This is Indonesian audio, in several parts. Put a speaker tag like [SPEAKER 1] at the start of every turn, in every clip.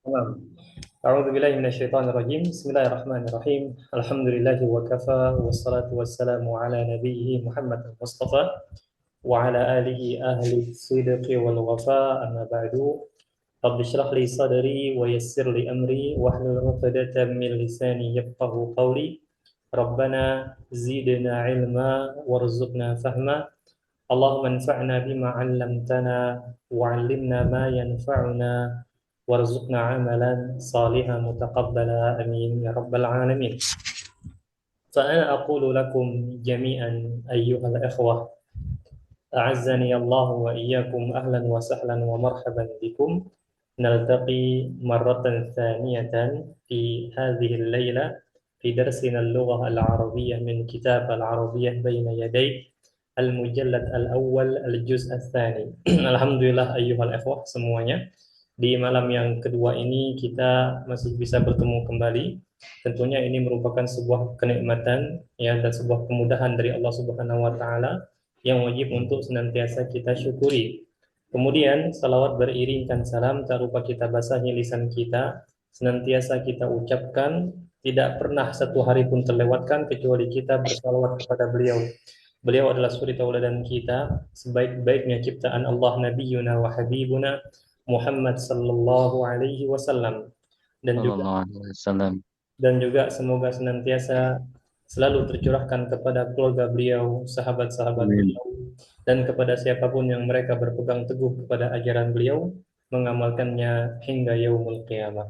[SPEAKER 1] تمام. أعوذ بالله من الشيطان الرجيم. بسم الله الرحمن الرحيم. الحمد لله وكفى، والصلاة والسلام على نبيه محمد المصطفى وعلى آله أهل الصدق والوفاء. أما بعد، رب اشرح لي صدري ويسر لي أمري واحلل عقدة من لساني يفقه قولي. ربنا زدنا علما وارزقنا فهما. اللهم انفعنا بما علمتنا وعلمنا ما ينفعنا وارزقنا عملا صالحا متقبلا امين يا رب العالمين. فانا اقول لكم جميعا ايها الاخوه، اعزني الله واياكم، اهلا وسهلا ومرحبا بكم. نلتقي مره ثانيه في هذه الليله في درسنا اللغه العربيه من كتاب العربيه بين يديك، المجلد الأول الجزء الثاني. Alhamdulillah ayyuhal ikhwah semuanya. Di malam yang kedua ini kita masih bisa bertemu kembali. Tentunya ini merupakan sebuah kenikmatan ya dan sebuah kemudahan dari Allah Subhanahu wa taala yang wajib untuk senantiasa kita syukuri. Kemudian salawat beriringkan salam tak lupa kita basahi lisan kita, senantiasa kita ucapkan, tidak pernah satu hari pun terlewatkan kecuali kita bersalawat kepada beliau. Beliau adalah suri tauladan kita, sebaik-baiknya ciptaan Allah, Nabiyyuna wa Habibuna Muhammad sallallahu alaihi wasallam. Dan juga
[SPEAKER 2] Sallallahu alaihi wasallam.
[SPEAKER 1] semoga senantiasa selalu tercurahkan kepada keluarga beliau, sahabat-sahabat
[SPEAKER 2] Amin.
[SPEAKER 1] beliau, dan kepada siapapun yang mereka berpegang teguh kepada ajaran beliau, mengamalkannya hingga yaumul qiyamah.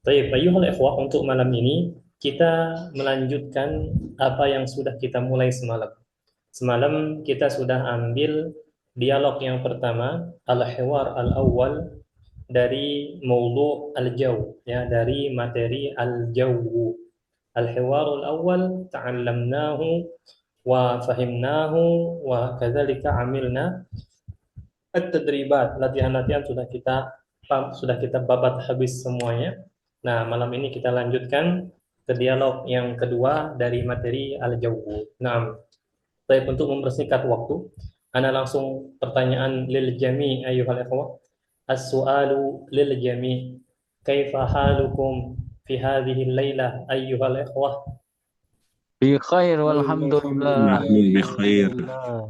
[SPEAKER 1] Baik, ayuhal ikhwah, untuk malam ini kita melanjutkan apa yang sudah kita mulai semalam. Semalam kita sudah ambil dialog yang pertama, al-hiwar al-awwal, dari maulu al-jaw, ya, dari materi al-jawu. Al-hiwar al-awwal ta'allamnahu wa fahimnahu wa kadzalika amilna at-tadribat. Latihan-latihan sudah kita babat habis semuanya. Nah, malam ini kita lanjutkan ke dialog yang kedua dari materi al-jawu. Nah, baik, untuk mempersingkat waktu, ana langsung pertanyaan lil jami ayyuhal ikhwah. As-su'alu lil jami. Kaifa halukum fi hadhihi al-lailah ayyuhal ikhwah?
[SPEAKER 2] Bi khair walhamdulillah.
[SPEAKER 3] نحن بخير.
[SPEAKER 2] Alhamdulillah.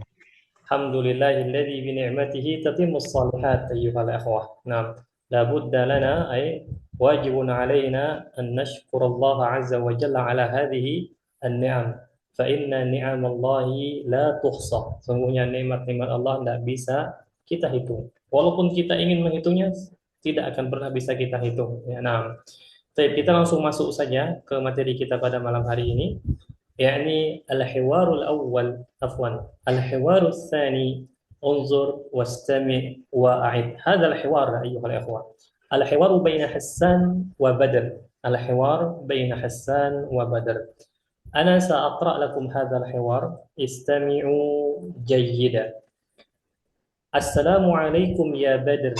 [SPEAKER 1] Alhamdulillahilladzi bi ni'matihi tatimmus shalihat ayyuhal ikhwah. Naam. La budda lana ay wajibun alaina an nashkura Allah azza wa jalla ala hadhihi an-ni'am. Fa inna ni'amallahi la tuhsa. Sungguhnya nikmat-nikmat Allah tidak bisa kita hitung. Walaupun kita ingin menghitungnya, tidak akan pernah bisa kita hitung. Ya, nah. Baik, kita langsung masuk saja ke materi kita pada malam hari ini. يعني الحوار الأول، عفوا، الحوار الثاني. انظر واستمع وأعد. هذا الحوار أيها الأخوة، الحوار بين حسان وبدر. الحوار بين حسان وبدر. أنا سأقرأ لكم هذا الحوار، استمعوا جيدا. السلام عليكم يا بدر،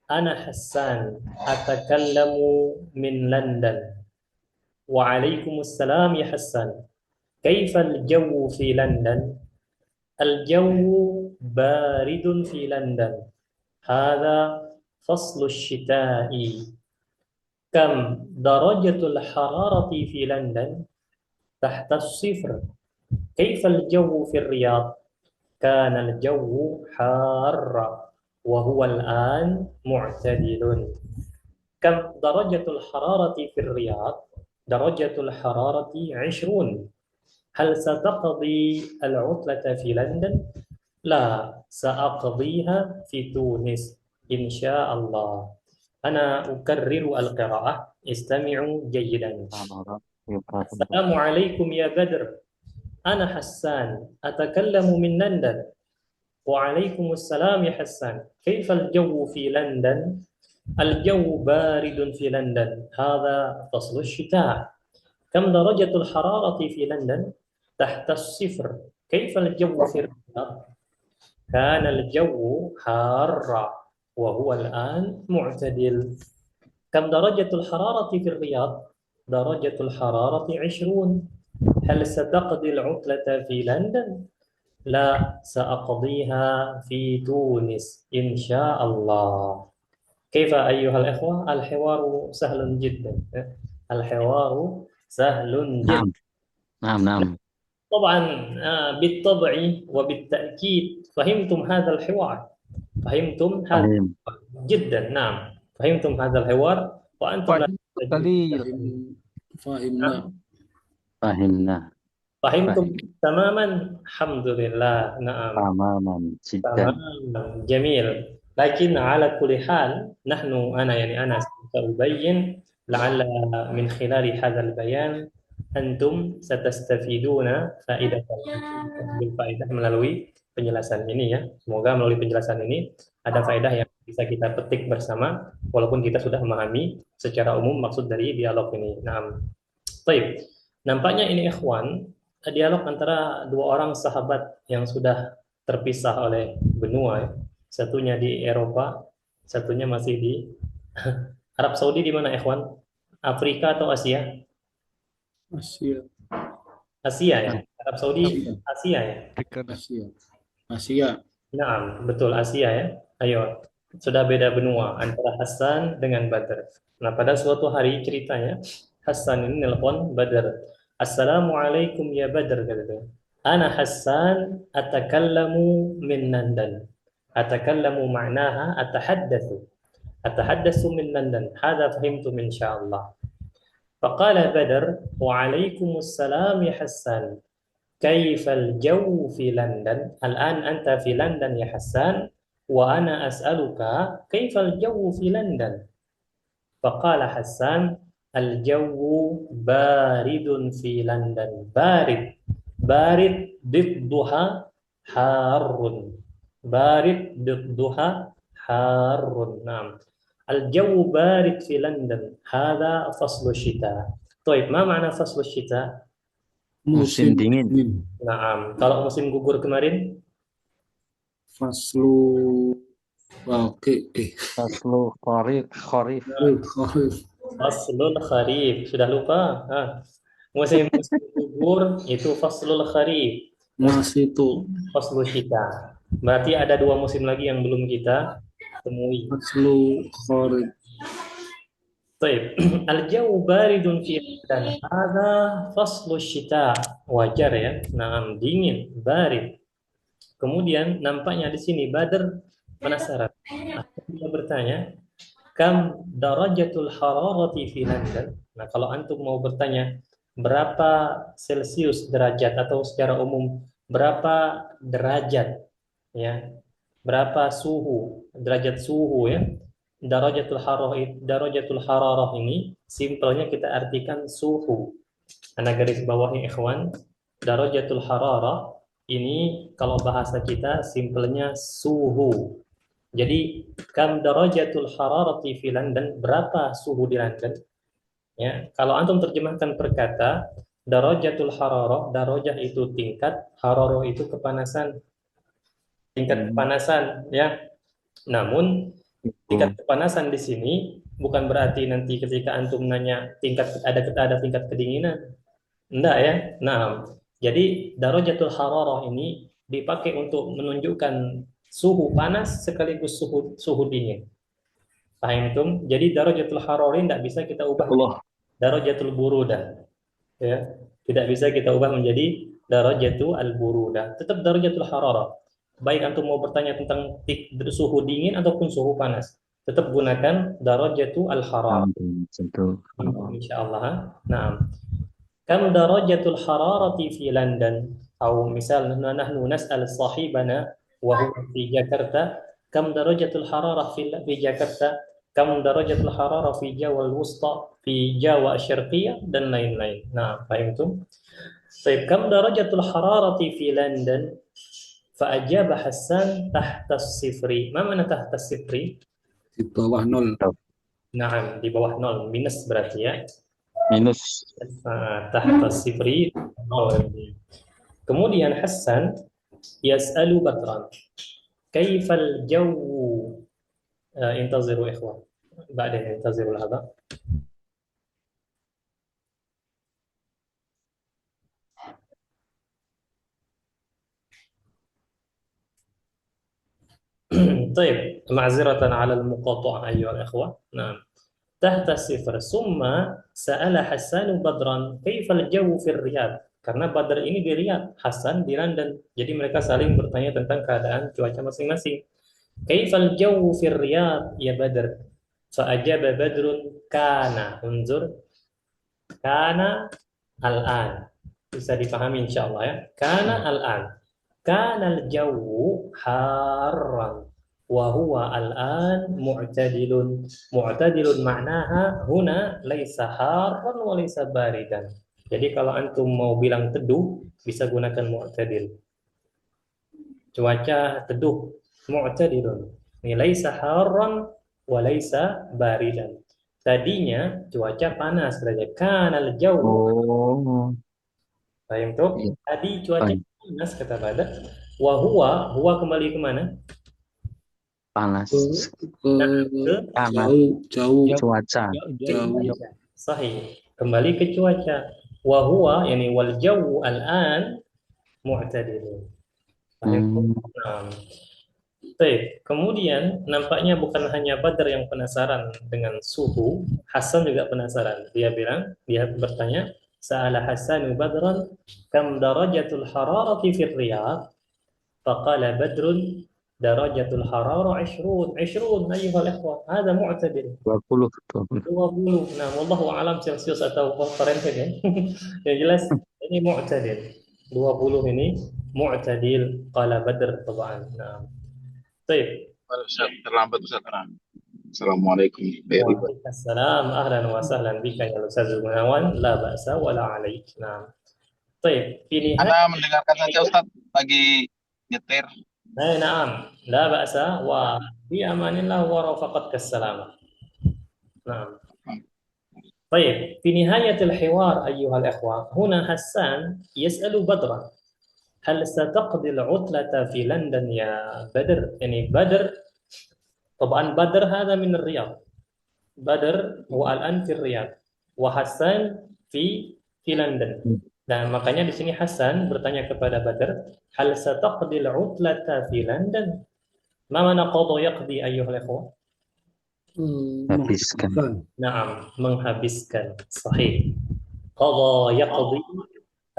[SPEAKER 1] أنا حسان أتكلم من لندن. وعليكم السلام يا حسان، كيف الجو في لندن؟ الجو بارد في لندن، هذا فصل الشتاء. كم درجة الحرارة في لندن؟ تحت الصفر. كيف الجو في الرياض؟ كان الجو حارا وهو الآن معتدل. كم درجة الحرارة في الرياض؟ درجة الحرارة 20. هل ستقضي العطلة في لندن؟ لا، سأقضيها في تونس إن شاء الله. أنا أكرر القراءة، استمعوا جيدا. السلام عليكم يا بدر، أنا حسان أتكلم من لندن. وعليكم السلام يا حسان، كيف الجو في لندن؟ الجو بارد في لندن، هذا فصل الشتاء. كم درجة الحرارة في لندن؟ تحت الصفر. كيف الجو في الرياض؟ كان الجو حارا وهو الآن معتدل. كم درجة الحرارة في الرياض؟ درجة الحرارة 20. هل ستقضي العطلة في لندن؟ لا، سأقضيها في تونس إن شاء الله. كيف أيها الإخوة؟ الحوار سهل جدا. الحوار سهل جدا.
[SPEAKER 2] نعم نعم نعم.
[SPEAKER 1] طبعا بالطبع وبالتأكيد فهمتم هذا الحوار. فهمتم هذا
[SPEAKER 2] فهم.
[SPEAKER 1] جدا. نعم، فهمتم هذا الحوار وأنتم لا
[SPEAKER 2] فهم
[SPEAKER 1] تحتاجون.
[SPEAKER 2] قليل.
[SPEAKER 3] فهمنا.
[SPEAKER 2] فهمنا.
[SPEAKER 1] فهمتم
[SPEAKER 2] فهم
[SPEAKER 1] تماما. الحمد لله. نعم،
[SPEAKER 2] تماما جدا.
[SPEAKER 1] تمام، جميل. لكن على كل حال نحن، أنا سأبين لعل من خلال هذا البيان أنتم ستستفيدون فائدة بالفائدة melalui penjelasan ini ya. Semoga melalui penjelasan ini ada faedah yang bisa kita petik bersama walaupun kita sudah memahami secara umum maksud dari dialog ini. Nah, baik. Nampaknya ini ikhwan, dialog antara dua orang sahabat yang sudah terpisah oleh benua. Satunya di Eropa, satunya masih di Arab Saudi. Di mana ikhwan? Afrika atau Asia?
[SPEAKER 3] Asia.
[SPEAKER 1] Asia ya. Arab Saudi
[SPEAKER 3] Asia.
[SPEAKER 1] Asia ya.
[SPEAKER 3] Asia. Asia.
[SPEAKER 1] Nah, betul Asia ya. Ayo, sudah beda benua antara Hasan dengan Badr. Nah, pada suatu hari ceritanya Hasan ini nelpon Badr. Assalamualaikum ya Badr, katanya. Ana Hasan atakallamu min London. Atakallamu ma'naha atahaddatsu. Atahaddatsu min London. Hadza fahimtum insyaallah. Faqala Badr, wa alaikumussalam ya Hasan. كيف الجو في لندن؟ الآن أنت في لندن يا حسان، وأنا أسألك كيف الجو في لندن؟ فقال حسان الجو بارد في لندن. بارد، بارد ضدها حار. بارد ضدها حار. نعم، الجو بارد في لندن. هذا فصل الشتاء. طيب، ما معنى فصل الشتاء؟
[SPEAKER 2] Musim dingin.
[SPEAKER 1] Nah, kalau musim gugur kemarin,
[SPEAKER 3] Faslu. Oke.
[SPEAKER 2] Faslu kharif. Kharif.
[SPEAKER 3] Kharif.
[SPEAKER 1] faslul kharif. Sudah lupa? Musim gugur itu faslul kharif.
[SPEAKER 3] Masih itu.
[SPEAKER 1] Faslul syita. Berarti ada dua musim lagi yang belum kita temui.
[SPEAKER 3] Faslu kharif.
[SPEAKER 1] Baik, al-jawu baridun fi dan ada faslul syita. Wajar ya. Nah, dingin, barid. Kemudian nampaknya di sini Badr penasaran. Dia bertanya, kam darajatul hararati fi London? Nah, kalau antum mau bertanya berapa Celcius derajat atau secara umum berapa derajat ya? Berapa suhu, derajat suhu ya? Darajatul hararah ini simpelnya kita artikan suhu. Ana garis bawahi ikhwan, darajatul hararah ini kalau bahasa kita simpelnya suhu. Jadi kam darajatul hararati fi London, berapa suhu di London? Ya, kalau antum terjemahkan per kata, darajatul hararah, darajah itu tingkat, hararah itu kepanasan. Tingkat kepanasan ya. Namun tingkat kepanasan di sini bukan berarti nanti ketika antum nanya ada tingkat kedinginan. Enggak ya. Nah, jadi darajatul hararah ini dipakai untuk menunjukkan suhu panas sekaligus suhu dingin. Paham itu? Jadi darajatul hararah tidak bisa kita ubah
[SPEAKER 2] Allah.
[SPEAKER 1] darajatul burudah. Ya, tidak bisa kita ubah menjadi darajatul al-burudah. Tetap darajatul hararah. Baik antum mau bertanya tentang suhu dingin ataupun suhu panas, tetap gunakan darajatul al-hararah. Insyaallah. Nah, kam darajatul hararati fi London? Atau misal nahnu nas'al sahibana wa huwa fi Jakarta, kam darajatul hararah fi Jakarta? Kam darajatul hararah fi Jawa al-Wusta, fi Jawa Asy-Syarqiyyah dan lain-lain. Nah, paham itu? Baik, kam darajatul hararati fi London? Fa'ajab Hasan tahta sifri. Ma mana tahta sifri?
[SPEAKER 3] Di bawah 0.
[SPEAKER 1] Nah, di bawah 0, minus berarti ya.
[SPEAKER 2] Minus.
[SPEAKER 1] Tahta sifri 0. Kemudian Hasan yas'alu Badran, kaifal jawu? Intaziru ikhwan. Ba'din intaziru hadha. طيب معذرة على المقاطعة أيها الأخوة. نعم. تحت الصفر ثم سأل حسان بدرا كيف الجو في الرياض. Karena Badr ini di Riyadh, Hasan di London. Jadi mereka saling bertanya tentang keadaan cuaca masing-masing. Kaifal jawu fi Riyadh ya Badr? Fa'ajaba Badrun kana. Unzur kana al-an. Bisa dipahami insyaallah ya. Kana al-an. Kana al-jawu harran. Wa al-an mu'tadilun. Mu'tadilun maknaha huna laisa harran wa laisa baridan. Jadi kalau antum mau bilang teduh bisa gunakan mu'tadil. Cuaca teduh mu'tadilun. Ini laisa harran wa laisa baridan. Tadinya cuaca panas saja. Kanal jauh.
[SPEAKER 2] Oh,
[SPEAKER 1] Paham tuh?
[SPEAKER 2] iya.
[SPEAKER 1] Tadi cuaca
[SPEAKER 2] Faham.
[SPEAKER 1] panas kata Badar. Wa huwa kembali kemana?
[SPEAKER 2] Panas.
[SPEAKER 1] Nah,
[SPEAKER 3] ke
[SPEAKER 1] ke
[SPEAKER 2] Panas.
[SPEAKER 3] jauh
[SPEAKER 2] Cuaca.
[SPEAKER 3] jauh
[SPEAKER 1] sahih. Kembali ke cuaca. Wa huwa yani wal jawu al-an mu'tadil. Paham tuh?
[SPEAKER 2] Hmm.
[SPEAKER 1] Nah. Baik, kemudian nampaknya bukan hanya Badr yang penasaran dengan suhu, Hasan juga penasaran. Dia bertanya, Sa'ala Hasanu Badran, kam darajatul hararati fi Riyadh? Faqala Badrun, darajatul harara 20, 20 ayyuhal ikhwah. Hada mu'tadil.
[SPEAKER 2] 20. 20.
[SPEAKER 1] 20. Nah, wallahu alam Celsius atau Fahrenheit ya. Yang jelas ini mu'tadil. 20 ini mu'tadil qala Badr tab'an. Nah. Baik.
[SPEAKER 4] Ustaz, terlambat Ustaz. Assalamualaikum.
[SPEAKER 1] Waalaikumsalam. Ahlan wa sahlan bika ya Ustaz Gunawan. La ba'sa wa la alaik. Nah. Baik, ini
[SPEAKER 4] Anda mendengarkan saja Ustaz lagi nyetir.
[SPEAKER 1] na'am. La ba'sa wa bi amanillah wa rafaqat kassalamah. Nah. طيب في نهاية الحوار أيها الأخوة هنا حسان يسأل بدرا هل ستقضي العطلة في لندن يا بدر يعني بدر طبعا بدر هذا من الرياض بدر هو الآن في الرياض وحسان في London. Dan makanya di sini Hasan bertanya kepada Badr, hal sataqdi al-'utlata fi London? Ma mana qada yaqdi ayyuhal ikhwah?
[SPEAKER 2] Habiskan.
[SPEAKER 1] Naam, menghabiskan. Sahih. Qada yaqdi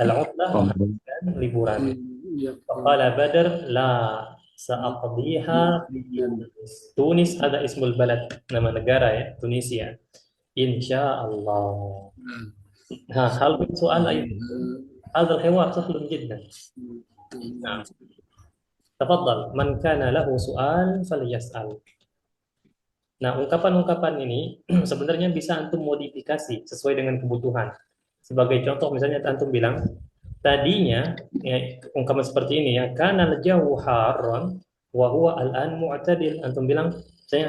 [SPEAKER 1] al-'utlah, menghabiskan liburan. Faqala Badr, la sa'aqdiha fi Tunis. Ada ismul balad, nama negara ya, Tunisia. Insyaallah. هل من سؤال أيضا؟ هذا الحوار سهل جدا. نعم. تفضل من كان له سؤال فليسأل. Nah, ungkapan-ungkapan ini sebenarnya bisa antum modifikasi sesuai dengan kebutuhan. Sebagai contoh misalnya antum bilang tadinya ya, ungkapan seperti ini ya, kana al-jawu harran wa huwa al-an mu'tadil. Antum bilang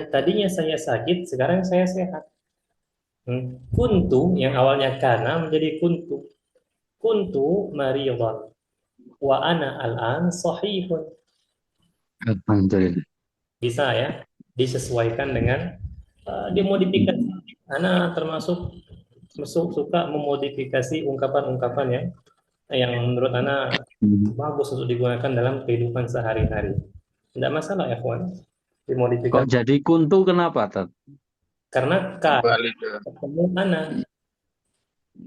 [SPEAKER 1] tadinya saya sakit, sekarang saya sehat. Kuntu yang awalnya kana menjadi kuntu. Kuntu maridan wa ana al-an sahihun.
[SPEAKER 2] Alhamdulillah.
[SPEAKER 1] Bisa ya, disesuaikan dengan dimodifikasi. Ana termasuk suka memodifikasi ungkapan-ungkapan yang menurut ana bagus untuk digunakan dalam kehidupan sehari-hari. Tidak masalah ya, kawan. Dimodifikasi.
[SPEAKER 2] Kok jadi kuntu kenapa, Tat?
[SPEAKER 1] Karena ka
[SPEAKER 4] Balik ke
[SPEAKER 1] ketemu ana.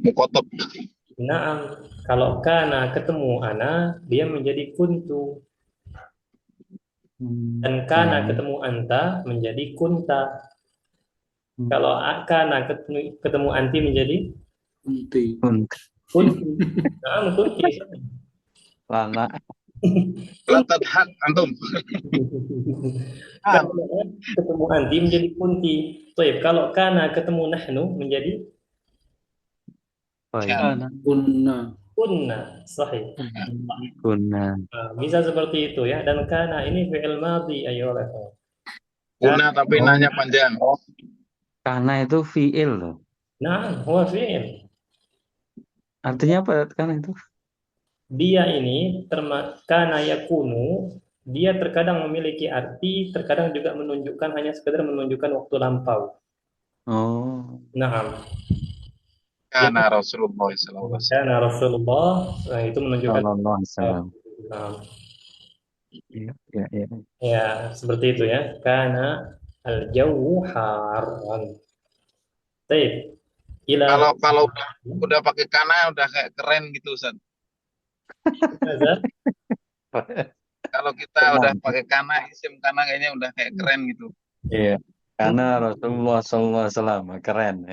[SPEAKER 4] Mukotob.
[SPEAKER 1] Nah, kalau kana ketemu ana, dia menjadi kuntu. Dan kana ketemu anta menjadi kunta. Kalau kana ketemu anti menjadi
[SPEAKER 3] kunti.
[SPEAKER 1] kunti. Nah, kunti.
[SPEAKER 2] Lana.
[SPEAKER 4] La tadhak antum.
[SPEAKER 1] Kalau ketemu anti menjadi kunti. Baik, kalau kana ketemu nahnu menjadi kunna. Sahih.
[SPEAKER 2] Kunna.
[SPEAKER 1] Bisa seperti itu ya. Dan kana ini fi'il madhi ayolah.
[SPEAKER 4] Kunna tapi nanya panjang.
[SPEAKER 2] Kana itu fi'il loh.
[SPEAKER 1] Nah, huwa fi'il.
[SPEAKER 2] Artinya apa kana itu?
[SPEAKER 1] Dia ini kana yakunu, dia terkadang memiliki arti, terkadang juga menunjukkan hanya sekedar menunjukkan waktu lampau.
[SPEAKER 2] Oh.
[SPEAKER 1] Nah,
[SPEAKER 4] Kana Rasulullah sallallahu alaihi wasallam.
[SPEAKER 1] Kana Rasulullah, nah itu menunjukkan
[SPEAKER 2] Sallallahu alaihi wasallam.
[SPEAKER 1] nah.
[SPEAKER 2] Iya, iya, iya.
[SPEAKER 1] Ya, seperti itu ya. Karena al-jawu haran. Baik. Ila
[SPEAKER 4] Kalau udah pakai kana udah kayak keren gitu Ustaz.
[SPEAKER 1] Mazhab.
[SPEAKER 4] Kalau kita udah
[SPEAKER 2] Keren.
[SPEAKER 4] pakai kana, isim kana kayaknya udah kayak keren gitu.
[SPEAKER 2] Iya. Karena Rasulullah SAW keren.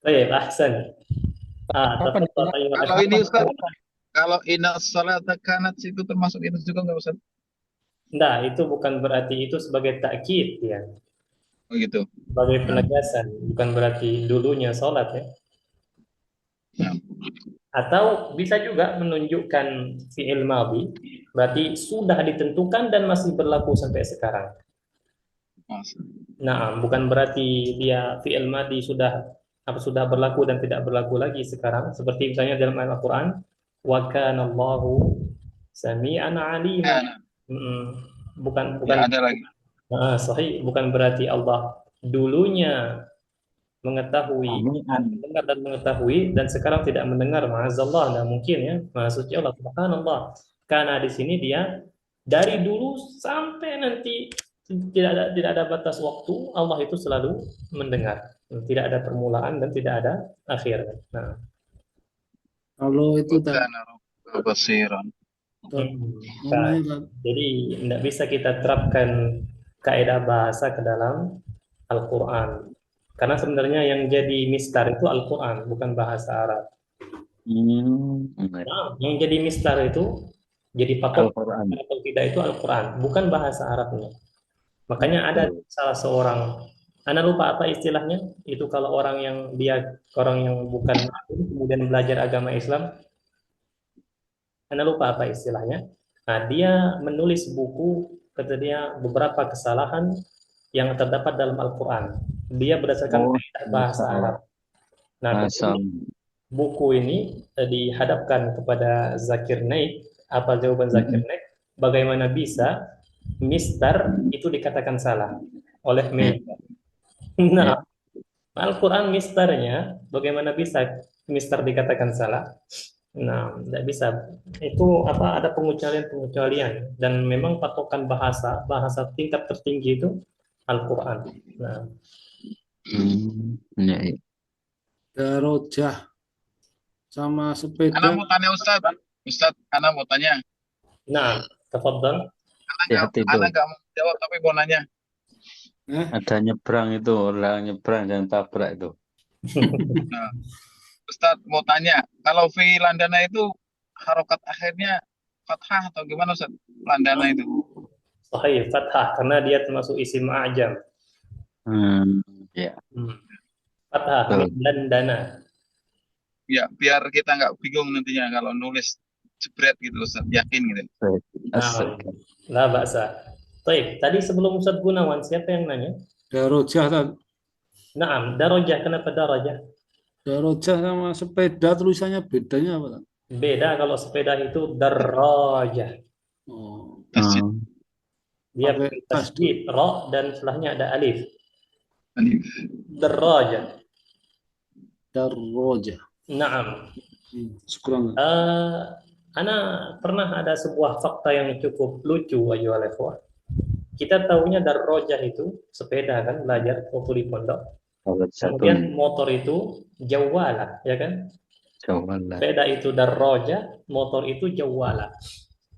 [SPEAKER 1] Baik, ahsan.
[SPEAKER 2] Kapan
[SPEAKER 1] Tafadhal
[SPEAKER 2] ya?
[SPEAKER 1] ayuhal
[SPEAKER 4] Kalau
[SPEAKER 1] ikhwah.
[SPEAKER 4] ini Ustaz, kalau inna salata kanat itu termasuk itu juga nggak Ustaz?
[SPEAKER 1] Nah, itu bukan berarti itu sebagai takkid ya,
[SPEAKER 4] Oh gitu.
[SPEAKER 1] sebagai
[SPEAKER 4] Nah,
[SPEAKER 1] penegasan, bukan berarti dulunya sholat ya.
[SPEAKER 4] nah,
[SPEAKER 1] Atau bisa juga menunjukkan fi'il madhi, berarti sudah ditentukan dan masih berlaku sampai sekarang.
[SPEAKER 4] Mas.
[SPEAKER 1] Nah, bukan berarti dia fi'il madhi sudah berlaku dan tidak berlaku lagi sekarang. Seperti misalnya dalam ayat Al-Quran, wa kana Allahu sami'an alima.
[SPEAKER 4] Nah,
[SPEAKER 1] Bukan
[SPEAKER 4] ya ada lagi.
[SPEAKER 1] sahih, bukan berarti Allah dulunya mengetahui,
[SPEAKER 2] Sami'an.
[SPEAKER 1] mendengar dan mengetahui, dan sekarang tidak mendengar. Ma'azallah, tidak mungkin ya. Maha suci Allah, subhanallah. Karena di sini dia dari dulu sampai nanti tidak ada batas waktu, Allah itu selalu mendengar. Tidak ada permulaan dan tidak ada akhir. Nah,
[SPEAKER 3] Kalau itu tak
[SPEAKER 4] Bukan basiran.
[SPEAKER 1] Nah,
[SPEAKER 3] ngomongnya
[SPEAKER 1] jadi tidak bisa kita terapkan kaidah bahasa ke dalam Al-Quran. Karena sebenarnya yang jadi mistar itu Al-Quran, bukan bahasa Arab. Nah, yang jadi mistar itu, jadi patok
[SPEAKER 2] Al-Quran.
[SPEAKER 1] atau tidak itu Al-Quran, bukan bahasa Arabnya. Makanya ada
[SPEAKER 2] Betul.
[SPEAKER 1] salah seorang, Anda lupa apa istilahnya, itu kalau orang yang bukan Muslim, kemudian belajar agama Islam, Anda lupa apa istilahnya. Nah, dia menulis buku, kata dia beberapa kesalahan yang terdapat dalam Al-Quran. Dia berdasarkan
[SPEAKER 2] Oh,
[SPEAKER 1] kaidah bahasa
[SPEAKER 2] Masya Allah.
[SPEAKER 1] Arab. Nah,
[SPEAKER 2] Masya
[SPEAKER 1] kemudian
[SPEAKER 2] Allah.
[SPEAKER 1] buku ini dihadapkan kepada Zakir Naik. Apa jawaban Zakir
[SPEAKER 2] Mm-mm.
[SPEAKER 1] Naik? Bagaimana bisa Mister itu dikatakan salah oleh
[SPEAKER 2] Ya,
[SPEAKER 1] meja?
[SPEAKER 2] ya.
[SPEAKER 1] Nah, Al-Quran misternya, bagaimana bisa Mister dikatakan salah? Nah, tidak bisa. Itu apa? Ada pengecualian-pengecualian, dan memang patokan bahasa tingkat tertinggi itu Al-Quran. Nah,
[SPEAKER 2] Ya, ya.
[SPEAKER 3] darojah sama
[SPEAKER 4] Anak
[SPEAKER 3] sepeda.
[SPEAKER 4] mau tanya Ustaz. Ustaz, anak mau tanya.
[SPEAKER 1] nah, tafadhal.
[SPEAKER 2] Hati-hati
[SPEAKER 4] Anak
[SPEAKER 2] tuh.
[SPEAKER 4] nggak mau jawab tapi mau nanya.
[SPEAKER 3] Eh,
[SPEAKER 2] Ada nyebrang itu, orang nyebrang dan tabrak itu.
[SPEAKER 4] Nah, Ustaz mau tanya, kalau fi landana itu harokat akhirnya fathah atau gimana Ustaz? Landana itu.
[SPEAKER 1] Sahih, fathah, karena dia termasuk isim a'jam.
[SPEAKER 2] Ya,
[SPEAKER 1] Fathah, min
[SPEAKER 2] betul.
[SPEAKER 1] dan dana.
[SPEAKER 4] Ya, biar kita nggak bingung nantinya kalau nulis jebret gitu Ustaz, yakin gitu.
[SPEAKER 2] Baik. Asik.
[SPEAKER 1] Nah, la ba'sa. Baik, tadi sebelum Ustaz Gunawan, siapa yang nanya?
[SPEAKER 3] darojah tak
[SPEAKER 1] Naam, darajah. Kenapa darajah?
[SPEAKER 3] darojah sama sepeda tulisannya bedanya apa tak?
[SPEAKER 1] Beda kalau sepeda itu darajah.
[SPEAKER 3] Oh,
[SPEAKER 4] Tasjid.
[SPEAKER 1] Dia
[SPEAKER 3] pakai
[SPEAKER 1] pakai
[SPEAKER 3] tasdid.
[SPEAKER 1] tasydid, ra, dan setelahnya ada alif.
[SPEAKER 4] Alif.
[SPEAKER 1] Darajah.
[SPEAKER 3] Darojah.
[SPEAKER 1] Naam.
[SPEAKER 3] Syukran.
[SPEAKER 1] Ana pernah ada sebuah fakta yang cukup lucu, ayyuhal ikhwah. Kita tahunya darajah itu sepeda kan, belajar waktu di pondok.
[SPEAKER 2] Kalau satu
[SPEAKER 1] Kemudian motor itu jawalah, ya kan?
[SPEAKER 2] jawaban
[SPEAKER 1] Sepeda itu darajah, motor itu jawalah.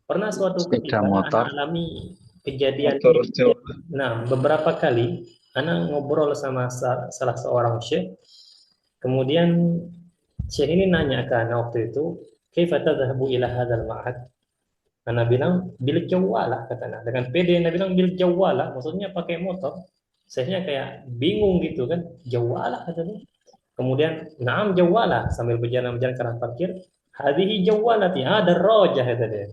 [SPEAKER 1] Pernah suatu
[SPEAKER 2] sepeda
[SPEAKER 1] ketika
[SPEAKER 2] motor.
[SPEAKER 1] anak alami kejadian
[SPEAKER 4] Motor
[SPEAKER 1] ini.
[SPEAKER 4] Jawa.
[SPEAKER 1] Nah, beberapa kali anak ngobrol sama salah seorang syekh. Kemudian syekh ini nanya ke anak waktu itu, "Kaifa tadhhabu ila hadzal ma'had?" Anak bilang, "Bil jawalah," kata anak. Dengan pede anak bilang bil jawalah, maksudnya pakai motor. Syekhnya kayak bingung gitu kan. Jawalah katanya. Kemudian, "Na'am jawalah," sambil berjalan-jalan ke arah parkir. "Hadhihi jawalati." Ada rojah kata dia.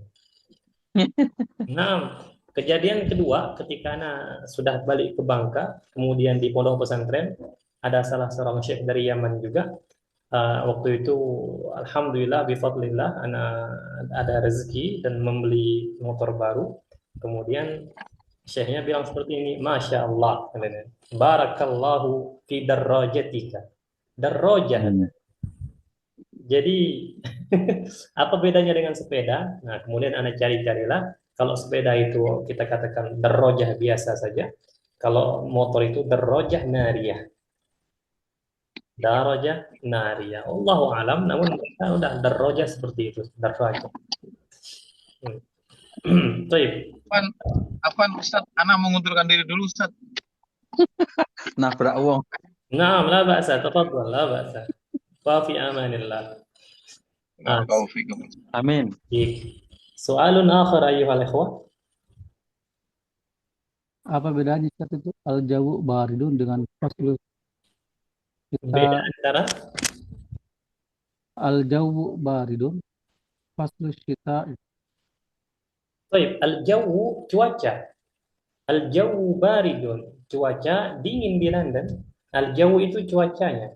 [SPEAKER 1] Nah, kejadian kedua ketika anak sudah balik ke Bangka, kemudian di pondok pesantren, ada salah seorang syekh dari Yaman juga. Waktu itu, alhamdulillah, bifadlillah, anak ada rezeki dan membeli motor baru. Kemudian syekhnya bilang seperti ini, "Masya Allah, barakallahu fi darrajatika." Darrajah. Jadi apa bedanya dengan sepeda? Nah, kemudian Anda cari-carilah. Kalau sepeda itu kita katakan darajah biasa saja. Kalau motor itu darajah nariyah. Darajah nariyah. Allahu alam, namun mereka udah darajah seperti itu, darajah. Baik.
[SPEAKER 4] Afwan, Afwan Ustaz, Ana mengundurkan diri dulu Ustaz.
[SPEAKER 2] Nabrak wong.
[SPEAKER 1] Naam, la ba'sa, tafadhal, la ba'sa. Wa fi amanillah.
[SPEAKER 4] Barakallahu fikum.
[SPEAKER 2] Amin.
[SPEAKER 1] Soalun akhar ayyuhal ikhwah.
[SPEAKER 3] Apa bedanya Ustaz itu al-jawu baridun dengan faslu
[SPEAKER 1] Beda
[SPEAKER 3] kita
[SPEAKER 1] antara
[SPEAKER 3] al-jawu baridun faslu kita
[SPEAKER 1] baik, al-jawu cuaca. Al-jawu baridun, cuaca dingin di London. Al-jawu itu cuacanya.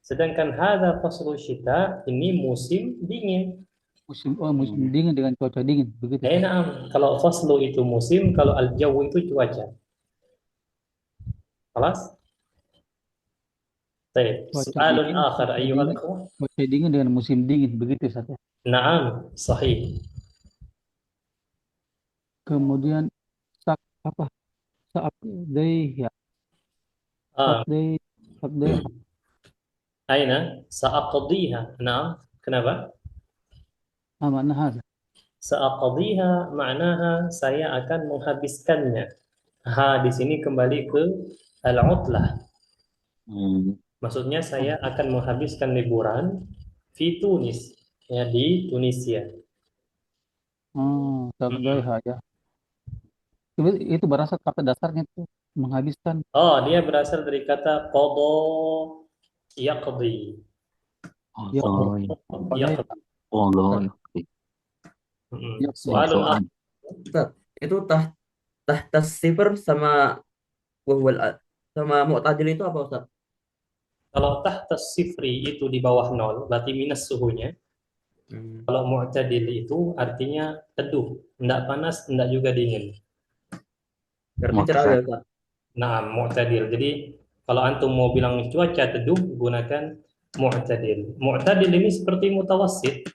[SPEAKER 1] Sedangkan hadza faslu syita, ini musim dingin.
[SPEAKER 3] musim dingin dengan cuaca dingin begitu.
[SPEAKER 1] Naam. Kalau faslu itu musim, kalau al-jawu itu cuaca. Kelas? Baik.
[SPEAKER 3] Cuaca
[SPEAKER 1] Soalun
[SPEAKER 3] dingin,
[SPEAKER 1] akhar
[SPEAKER 3] cuaca
[SPEAKER 1] ayyuhal
[SPEAKER 3] dingin,
[SPEAKER 1] ikhwah.
[SPEAKER 3] cuaca dingin dengan musim dingin begitu Ustaz ya.
[SPEAKER 1] Naam, sahih.
[SPEAKER 3] Kemudian sak apa Saturday ya
[SPEAKER 1] Ah,
[SPEAKER 3] Saturday
[SPEAKER 1] aina sa'aqdiha. Naam. Kenapa?
[SPEAKER 3] mana hada
[SPEAKER 1] Sa'aqdiha maknaha saya akan menghabiskannya. Ha di sini kembali ke al-utlah. Maksudnya saya akan menghabiskan liburan di Tunis, ya di Tunisia.
[SPEAKER 3] Saturday ya. Itu berasal kata dasarnya itu menghabiskan.
[SPEAKER 1] Oh, dia berasal dari kata qada yaqdi.
[SPEAKER 3] Ya,
[SPEAKER 2] Oh, iya.
[SPEAKER 1] Yaqdi.
[SPEAKER 2] Allah.
[SPEAKER 1] Soalun
[SPEAKER 2] Soal.
[SPEAKER 5] Ustaz, itu tahta sifar sama sama mu'tadil itu apa Ustaz?
[SPEAKER 1] Kalau tahta sifri itu di bawah 0, berarti minus suhunya. Kalau mu'tadil itu artinya teduh, enggak panas, enggak juga dingin.
[SPEAKER 5] Berarti cerah ya Ustaz.
[SPEAKER 1] Nah, mu'tadil. Jadi kalau antum mau bilang cuaca teduh, gunakan mu'tadil. Mu'tadil ini seperti mutawassit.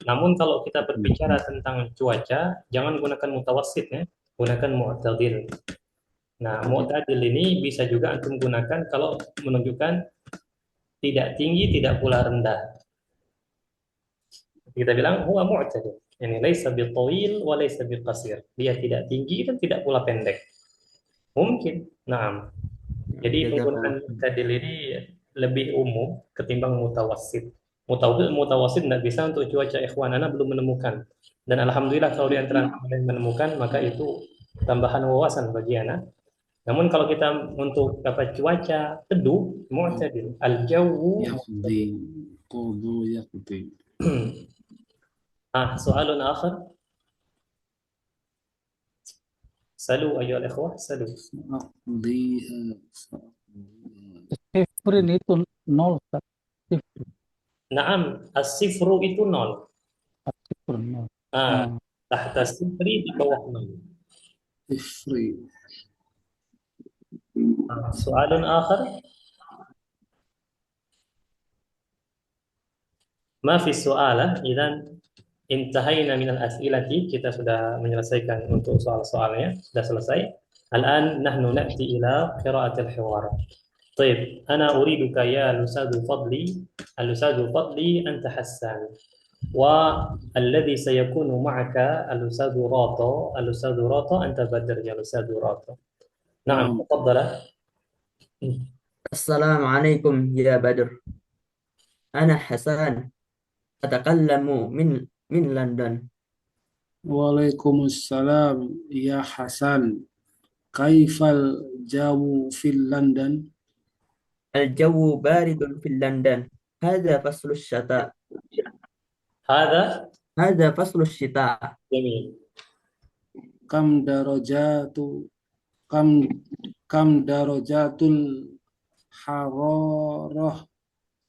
[SPEAKER 1] Namun kalau kita berbicara tentang cuaca, jangan gunakan mutawassit ya, gunakan mu'tadil. Nah, mu'tadil ini bisa juga antum gunakan kalau menunjukkan tidak tinggi, tidak pula rendah. Kita bilang huwa mu'tadil. Ini laisa bitawil wa laisa biqasir. Dia tidak tinggi dan tidak pula pendek. Mungkin. Nah, jadi penggunaan mu'tadil ini lebih umum ketimbang mutawassit. Mutawassit tidak bisa untuk cuaca ikhwan, ana belum menemukan. Dan alhamdulillah kalau di antara yang menemukan, maka itu tambahan wawasan bagi ana. Namun kalau kita untuk apa cuaca teduh, mu'tadil. Al-jawu
[SPEAKER 3] Yaqdi. Qudu yaqdi.
[SPEAKER 1] soalun akhar. Salu ayyuhal ikhwah, salu.
[SPEAKER 3] Sifrin itu 0 Ustaz.
[SPEAKER 1] Naam, as-sifru itu 0.
[SPEAKER 3] Sifr 0.
[SPEAKER 1] Tahta sifri di bawah 0.
[SPEAKER 3] Sifri.
[SPEAKER 1] Soalun akhar. Ma fi su'ala, idzan intahayna min al-as'ilati, kita sudah menyelesaikan untuk soal-soalnya, sudah selesai. Al-an nahnu na'ti ila qira'at al-hiwar. طيب أنا أريدك يا الأستاذ فضلي أنت حسان والذي سيكون معك الأستاذ راطة أنت بدر يا الأستاذ راطة. نعم تفضل.
[SPEAKER 5] السلام عليكم يا بدر. أنا حسان أتكلم من لندن.
[SPEAKER 3] Waalaikumsalam ya Hasan. Kaifal jawu fil London?
[SPEAKER 5] الجو بارد في لندن. هذا فصل الشتاء. هذا فصل الشتاء.
[SPEAKER 1] جميل.
[SPEAKER 3] Kam darajatul hararah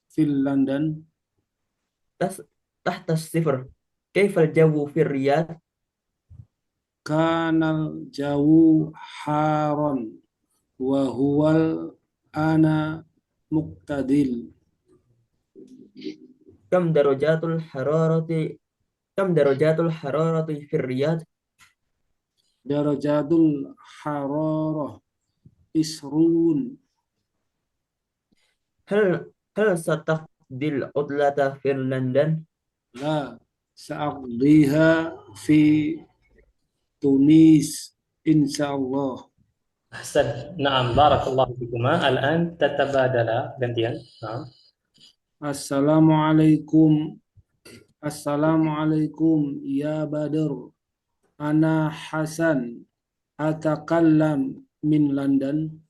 [SPEAKER 3] fil London?
[SPEAKER 5] تحت الصفر. كيف الجو في الرياض؟
[SPEAKER 3] Kanal jawu haron wa huwal ana muqtadil.
[SPEAKER 5] كم درجات الحرارة كم درجات الحرارة في الرياض؟
[SPEAKER 6] Darajatul hararah isrun.
[SPEAKER 5] هل ستقضي العطلة في لندن؟
[SPEAKER 6] La sa'aqdiha fi Tunis insyaallah.
[SPEAKER 1] أحسن. نعم بارك الله فيكما. الآن تتبادلا gantian. نعم.
[SPEAKER 6] Assalamualaikum. Assalamualaikum ya Badr. Ana Hasan. Atakallam min London.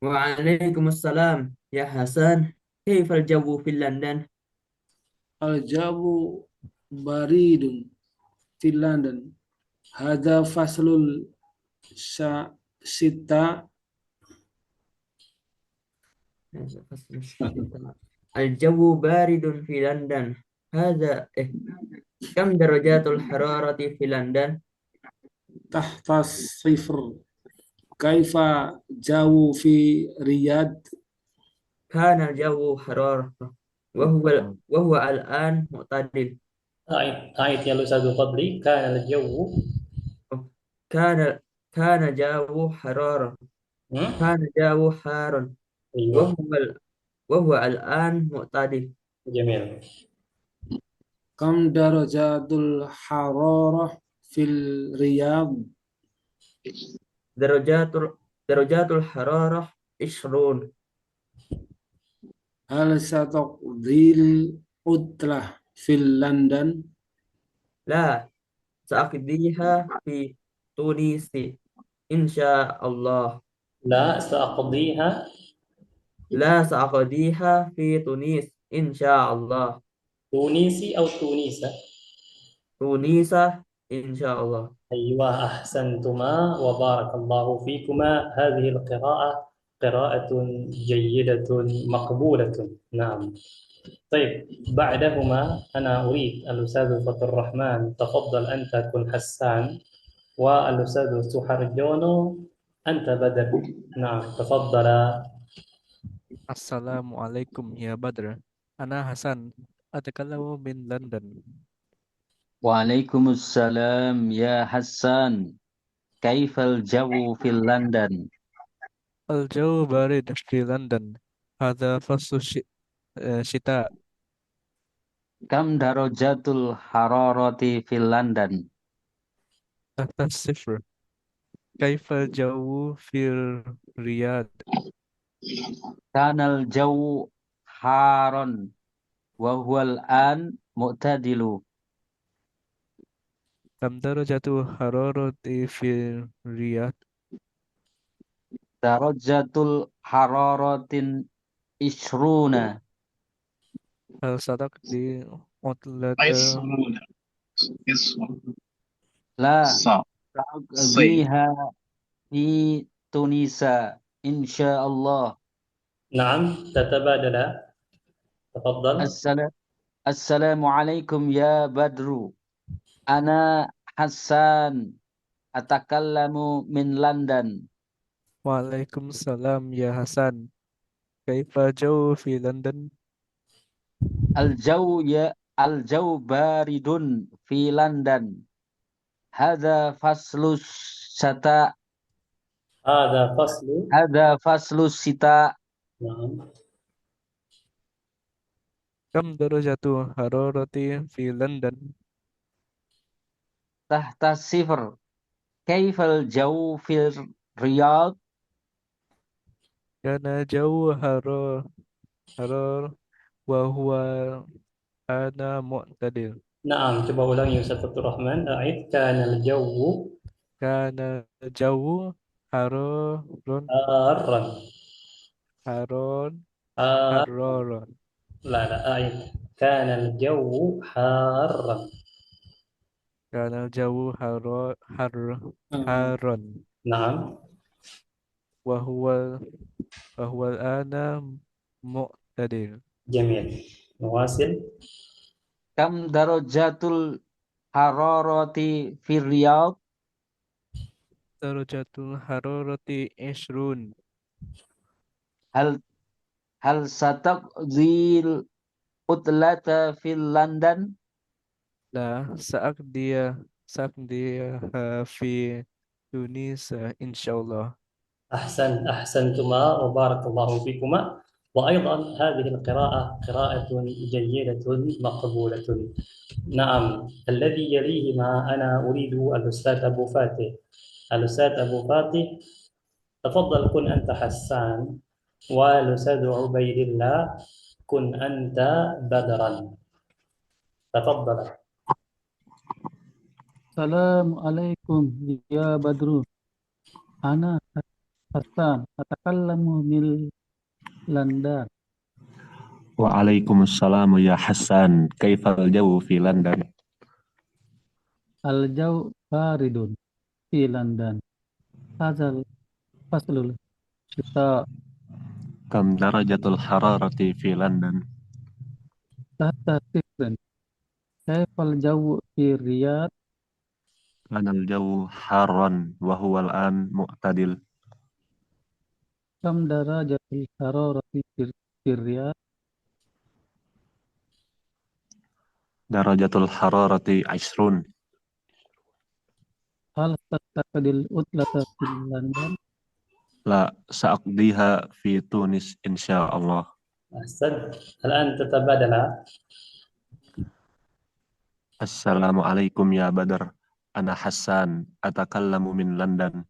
[SPEAKER 5] وعليكم السلام يا حسن، كيف الجو في لندن؟
[SPEAKER 6] Al-jawu baridun fi London. Hadza faslul sita.
[SPEAKER 5] الجو بارد في لندن. هذا كم درجات الحرارة في لندن؟
[SPEAKER 6] Tahta sifr. Kaifa jawu fi Riyadh.
[SPEAKER 5] كان الجو حرارة وهو الآن معتدل.
[SPEAKER 1] أعيد يا أستاذ فضلي. كان الجو
[SPEAKER 5] كان كان جو حرارة كان جو حار
[SPEAKER 1] أيوه
[SPEAKER 5] وهو الآن معتدل.
[SPEAKER 1] جميل.
[SPEAKER 6] Kam darajatul hararah fil Riyadh.
[SPEAKER 5] درجات الحرارة 20.
[SPEAKER 6] Hal sataqdil utlah fil London.
[SPEAKER 5] لا سأقضيها في تونس إن شاء الله.
[SPEAKER 1] لا سأقضيها
[SPEAKER 5] لا سأقضيها في تونس إن شاء الله.
[SPEAKER 1] تونسي أو تونسة؟
[SPEAKER 5] تونس إن شاء الله.
[SPEAKER 1] أيوة أحسنتما وبارك الله فيكما. هذه القراءة قراءة جيدة مقبولة. نعم. طيب بعدهما أنا أريد الأستاذ فضل الرحمن تفضل أنت كن حسان، والأستاذ سحرجونو أنت بدر. نعم تفضل.
[SPEAKER 7] Assalamualaikum ya Badr. Ana Hasan. Atakallamu min London.
[SPEAKER 2] Waalaikumsalam ya Hassan. Kaifal jawu fil London?
[SPEAKER 7] Al-jawu barid fi London. Hadha faslu shita.
[SPEAKER 2] Kam darajatul hararati fil London?
[SPEAKER 7] Tahta sifr. Kaifal jawu fil Riyadh.
[SPEAKER 2] Kanal jawu haron wa huwal an mu'tadilu.
[SPEAKER 7] Kam darajatu hararati fil Riyadh.
[SPEAKER 2] Darajatul hararatin isruna.
[SPEAKER 7] Hal sataqdi utlata
[SPEAKER 4] يسرون يسرون
[SPEAKER 2] La
[SPEAKER 4] صا صي
[SPEAKER 2] ta'qdiha fi Tunisa insyaallah.
[SPEAKER 1] نعم تتبادل. تفضل.
[SPEAKER 2] Assalamualaikum ya Badru. Ana Hassan. Atakallamu min London.
[SPEAKER 7] Waalaikumsalam ya Hasan. Kaifa jawu fi London?
[SPEAKER 2] Al-jaw baridun fi London. Hadza faslu sita.
[SPEAKER 1] هذا فصل.
[SPEAKER 2] Hadza faslu sita.
[SPEAKER 1] نعم.
[SPEAKER 7] Kam darajatu hararati fi London?
[SPEAKER 2] Tahta sifr. Kaifal jaw fil Riyadh?
[SPEAKER 7] Kana jawu harar wa huwa ana mu'tadil.
[SPEAKER 1] نعم coba ulangi Ustaz Fathur Rahman. أعيد. كان الجو
[SPEAKER 7] Kana jawu hararun
[SPEAKER 1] حارا.
[SPEAKER 7] haron
[SPEAKER 1] حار.
[SPEAKER 7] haroron.
[SPEAKER 1] لا أعيد. كان الجو حارا.
[SPEAKER 7] Kana jawu haron
[SPEAKER 1] نعم
[SPEAKER 7] wa huwa ana mu'tadil.
[SPEAKER 1] جميل. نواصل.
[SPEAKER 2] Kam darajatul hararati fi Riyadh?
[SPEAKER 7] darajatul hararati 20.
[SPEAKER 2] Hal hal sataqdil utlata fil London?
[SPEAKER 7] لا سأقضيها في تونس إن شاء الله.
[SPEAKER 1] أحسنتما وبارك الله فيكما. وأيضا هذه القراءة قراءة جيدة مقبولة. نعم، الذي يليهما أنا أريد الأستاذ أبو فاتح. الأستاذ أبو فاتح، تفضل كن أنت حسان، والأستاذ عبيد الله كن أنت بدرا. تفضل.
[SPEAKER 3] Assalamualaikum ya Badru. Ana Hasan. Atakallamu min London.
[SPEAKER 8] Waalaikumsalam ya Hasan. Kaifal jawu fi London?
[SPEAKER 3] Al-jaw baridun fi London. Hazal faslul shita
[SPEAKER 8] Kam darajatul hararati fi London?
[SPEAKER 3] tahta sifrin. Kaifal jawu fi Riyadh?
[SPEAKER 8] Kanal jawu harran wa huwa al-an mu'tadil.
[SPEAKER 3] Kam darajatul hararati fi Riyadh?
[SPEAKER 8] Darajatul hararati 20.
[SPEAKER 3] Hal tataqdil utlata fi London?
[SPEAKER 8] La sa'aqdiha fi Tunis insyaallah.
[SPEAKER 1] أحسنت. الآن تتبادل.
[SPEAKER 8] Assalamualaikum ya Badr. Ana Hasan, atakallamu min London.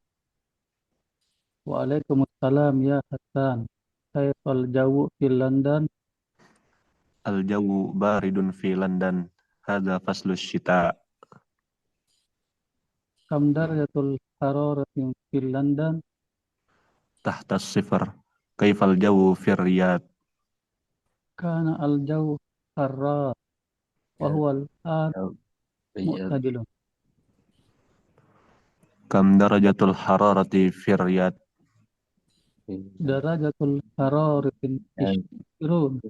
[SPEAKER 3] Waalaikumsalam ya Hasan. Kaifal jawu fi London?
[SPEAKER 8] Al-jawu baridun fi London. Hadza faslu syita.
[SPEAKER 3] Kam darajatul hararati fi London?
[SPEAKER 8] Tahta sifar. Kaifal jawu fi Riyadh?
[SPEAKER 3] Kana al-jawu harra wa huwa al-an mu'tadilun.
[SPEAKER 8] Kam darajatul hararati fi Riyadh?
[SPEAKER 3] Darajatul hararati 20.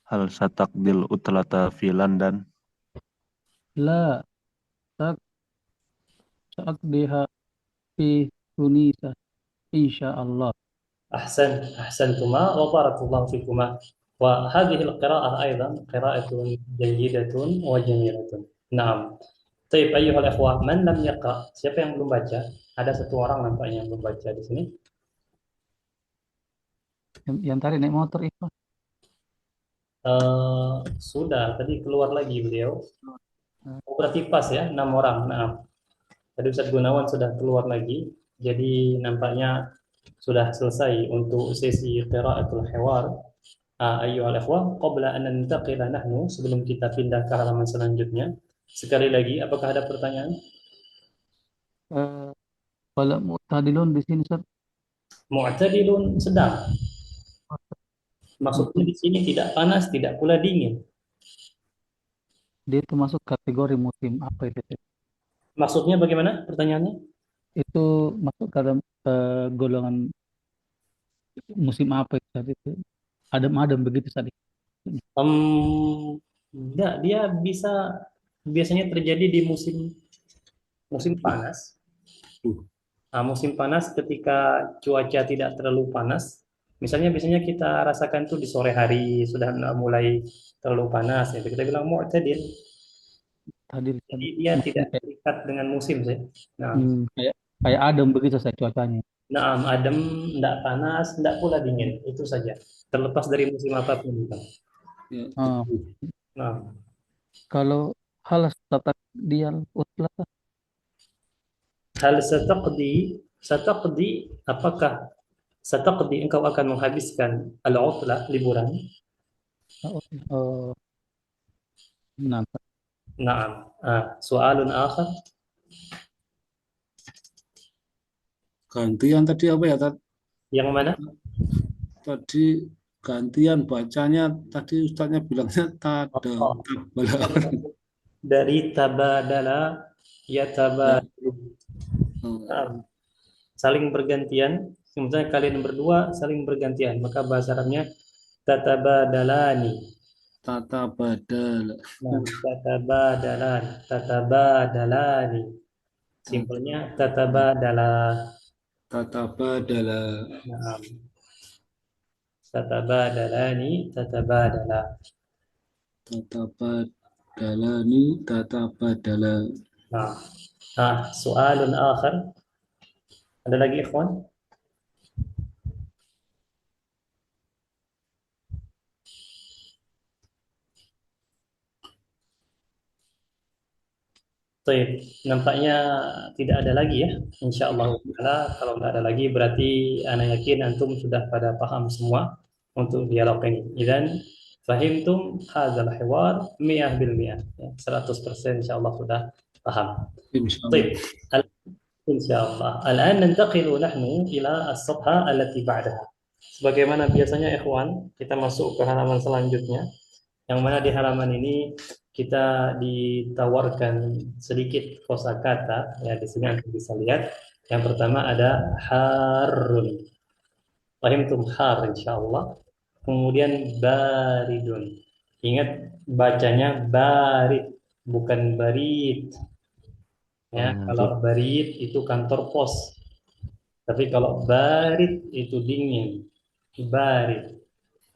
[SPEAKER 8] Hal sataqdil utlata fi London?
[SPEAKER 3] La sa'aqdiha fi Tunisa insyaallah.
[SPEAKER 1] أحسنتما وبارك الله فيكما. وهذه القراءة أيضا قراءة جيدة وجميلة. نعم. طيب أيها الأخوة، من لم يقرأ؟ Siapa yang belum baca? Ada satu orang nampaknya yang belum baca di sini.
[SPEAKER 3] Yang tadi naik motor itu.
[SPEAKER 1] Sudah, tadi keluar lagi beliau. Berarti pas ya, 6 orang. Nah, tadi Ustaz Gunawan sudah keluar lagi. Jadi nampaknya sudah selesai untuk sesi qiraatul hiwar. Ayyuhal ikhwah, qabla an nantaqila nahnu, sebelum kita pindah ke halaman selanjutnya, sekali lagi, apakah ada pertanyaan?
[SPEAKER 3] Kalau mu'tadilun di sini Ustaz,
[SPEAKER 1] Mu'tadilun, sedang. Maksudnya di sini tidak panas, tidak pula dingin.
[SPEAKER 3] dia itu masuk kategori musim apa itu?
[SPEAKER 1] Maksudnya bagaimana pertanyaannya?
[SPEAKER 3] Itu masuk ke dalam golongan musim apa itu tadi itu? Adem-adem begitu tadi.
[SPEAKER 1] Enggak, dia biasanya terjadi di musim panas. Musim panas ketika cuaca tidak terlalu panas. Misalnya biasanya kita rasakan tuh di sore hari sudah mulai terlalu panas, itu kita bilang mu'tadil.
[SPEAKER 3] Tadi
[SPEAKER 1] Jadi dia tidak terikat dengan musim sih. Nah,
[SPEAKER 3] kayak adem begitu saya cuacanya.
[SPEAKER 1] nah, adem, tidak panas, tidak pula dingin, itu saja. Terlepas dari musim apapun. Nah,
[SPEAKER 3] kalau hal tataqdiyal utlata,
[SPEAKER 1] hal sataqdi, apakah sataqdi engkau akan menghabiskan al-utlah, liburan?
[SPEAKER 3] Nah,
[SPEAKER 1] Naam. Soalun akhar.
[SPEAKER 6] Gantian tadi apa ya?
[SPEAKER 1] Yang mana?
[SPEAKER 6] Tadi gantian bacanya, tadi Ustaznya bilangnya
[SPEAKER 1] Dari tabadala yatabadalu. Saling bergantian. Misalnya kalian berdua saling bergantian, maka bahasa Arabnya tatabadalani.
[SPEAKER 6] tata badala,
[SPEAKER 1] Nah, tatabadalani. Simpelnya tatabadala.
[SPEAKER 6] tata badala,
[SPEAKER 1] Nah, tatabadalani, tatabadala.
[SPEAKER 6] tata badalani, tata badala.
[SPEAKER 1] Nah, soalun akhir. Ada lagi ikhwan? Baik, nampaknya tidak ada lagi ya. Insyaallah taala kalau tidak ada lagi berarti ana yakin antum sudah pada paham semua untuk dialog ini. Idzan fahimtum hadzal hiwar 100% ya. 100% insyaallah sudah paham.
[SPEAKER 6] Insyaallah.
[SPEAKER 1] Baik. Insyaallah. Al'an nantaqilu nahnu ila as-safha allati ba'daha. Sebagaimana biasanya ikhwan, kita masuk ke halaman selanjutnya. Yang mana di halaman ini kita ditawarkan sedikit kosakata ya, di sini Anda bisa lihat. Yang pertama ada harun. Fahimtum har insyaallah. Kemudian baridun. Ingat bacanya barid bukan barid. Ya, kalau barid itu kantor pos. Tapi kalau barid itu dingin. Barid.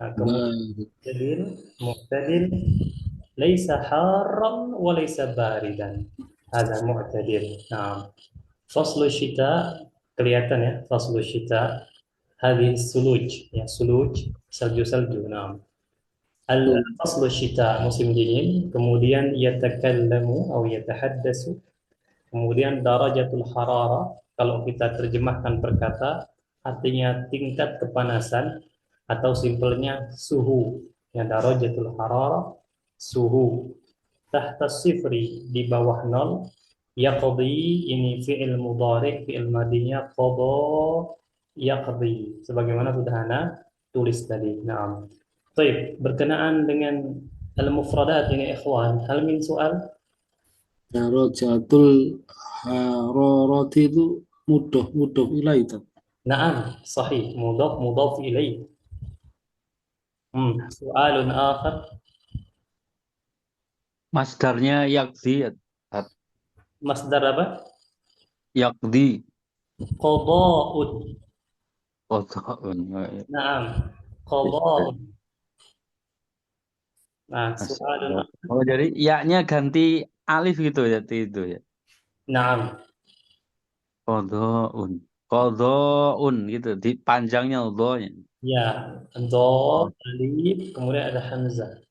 [SPEAKER 1] Nah, kemudian mu'tadil ليس حارا وليس باردا هذا معتدل نعم فصل الشتاء kelihatan ya فصل الشتاء هذه الثلوج ya ثلوج salju نعم فصل الشتاء musim dingin kemudian yatakallamu atau yatahaddatsu kemudian darajatul harara kalau kita terjemahkan perkata artinya tingkat kepanasan atau simpelnya suhu ya darajatul harara suhu tahta sifri di bawah nol yaqdi ini fi'il mudhari fi'il madinya qada yaqdi sebagaimana sudah ana tulis tadi. Naam. Baik, berkenaan dengan al-mufradat ini ikhwan, hal min soal?
[SPEAKER 6] Darajatul hararati itu mudah ilaih itu.
[SPEAKER 1] Naam, sahih, mudhaf ilaih. Soalun akhar.
[SPEAKER 2] Masdarnya yakdi.
[SPEAKER 1] Masdar apa?
[SPEAKER 2] Yakdi.
[SPEAKER 1] Qada'un.
[SPEAKER 2] Qada'un.
[SPEAKER 1] Naam, qada'un. Nah, soalun akhar.
[SPEAKER 2] Oh, jadi yaknya ganti alif gitu ya itu ya.
[SPEAKER 1] Naam.
[SPEAKER 2] Qada'un. Qada'un gitu. Di panjangnya dha-nya.
[SPEAKER 1] Ya, dha, alif, kemudian ada hamzah.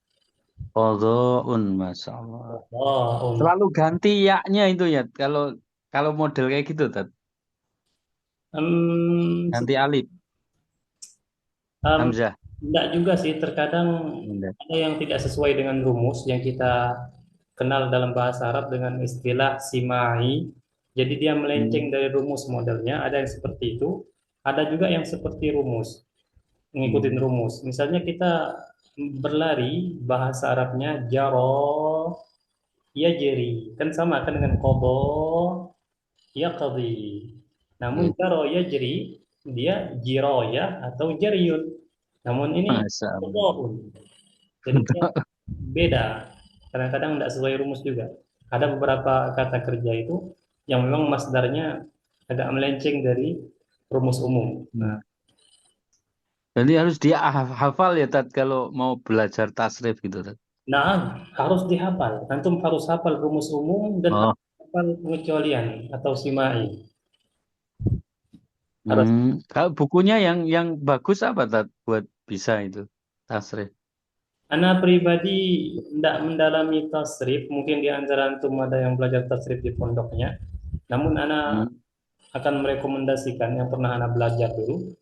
[SPEAKER 2] Qada'un, Masya Allah.
[SPEAKER 1] Qada'un.
[SPEAKER 2] Selalu ganti yaknya itu ya. Kalau model kayak gitu, Tat. Ganti alif. Hamzah.
[SPEAKER 1] Enggak juga sih, terkadang ada yang tidak sesuai dengan rumus yang kita kenal dalam bahasa Arab dengan istilah simai. Jadi dia melenceng dari rumus modelnya, ada yang seperti itu, ada juga yang seperti rumus, ngikutin rumus. Misalnya kita berlari, bahasa Arabnya jaro yajri, kan sama kan dengan qada yaqdi. Namun jaro yajri dia jiroya atau jariyun. Namun ini qada'un. Jadi dia beda. Kadang-kadang tidak sesuai rumus juga. Ada beberapa kata kerja itu yang memang masdarnya agak melenceng dari rumus umum. Nah,
[SPEAKER 2] jadi harus dia hafal ya, Tat, kalau mau belajar tasrif gitu, Tat.
[SPEAKER 1] Nah, harus dihafal. Antum harus hafal rumus umum dan hafal pengecualian atau simai.
[SPEAKER 2] Kalau bukunya yang bagus apa, Tat, buat bisa itu tasrif?
[SPEAKER 1] Ana pribadi tidak mendalami tasrif. Mungkin di antara antum ada yang belajar tasrif di pondoknya. Namun ana akan merekomendasikan yang pernah ana belajar dulu.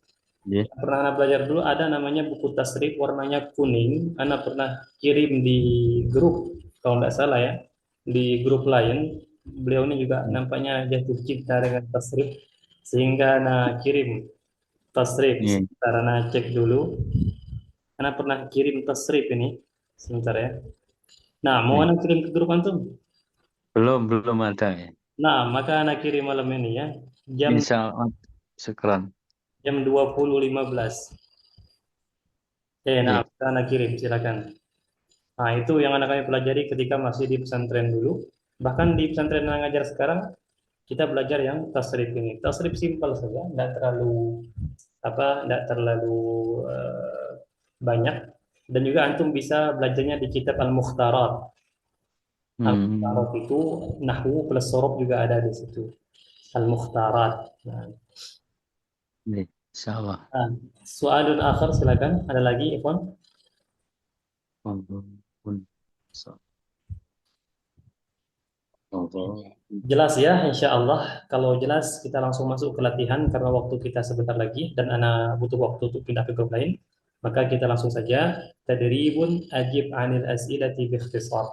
[SPEAKER 1] Pernah ana belajar dulu ada namanya buku tasrif warnanya kuning. Ana pernah kirim di grup kalau tidak salah ya, di grup lain. Beliau ini juga nampaknya jatuh cinta dengan tasrif sehingga ana kirim tasrif. Sebentar ana cek dulu. Ana pernah kirim tasrif ini. Sebentar ya. Nah, mau ana kirim ke grup antum?
[SPEAKER 2] Belum ada ya.
[SPEAKER 1] Nah, maka ana kirim malam ini ya.
[SPEAKER 2] Insyaallah. Syukran.
[SPEAKER 1] Jam 20.15. Nah, ana kirim silakan. Nah, itu yang anak kami pelajari ketika masih di pesantren dulu. Bahkan di pesantren yang ngajar sekarang, kita belajar yang tasrif ini. Tasrif simpel saja, tidak terlalu tidak terlalu banyak. Dan juga antum bisa belajarnya di kitab Al-Mukhtarat. Al-Mukhtarat itu nahwu plus sorof juga ada di situ. Al-Mukhtarat. Nah,
[SPEAKER 2] Insyaallah.
[SPEAKER 1] soalun akhir silakan. Ada lagi, Ikhwan? Jelas ya, insya Allah. Kalau jelas, kita langsung masuk ke latihan karena waktu kita sebentar lagi dan ana butuh waktu untuk pindah ke grup lain. Maka kita langsung saja. Tadribun ajib anil as'ilati bi ikhtisar.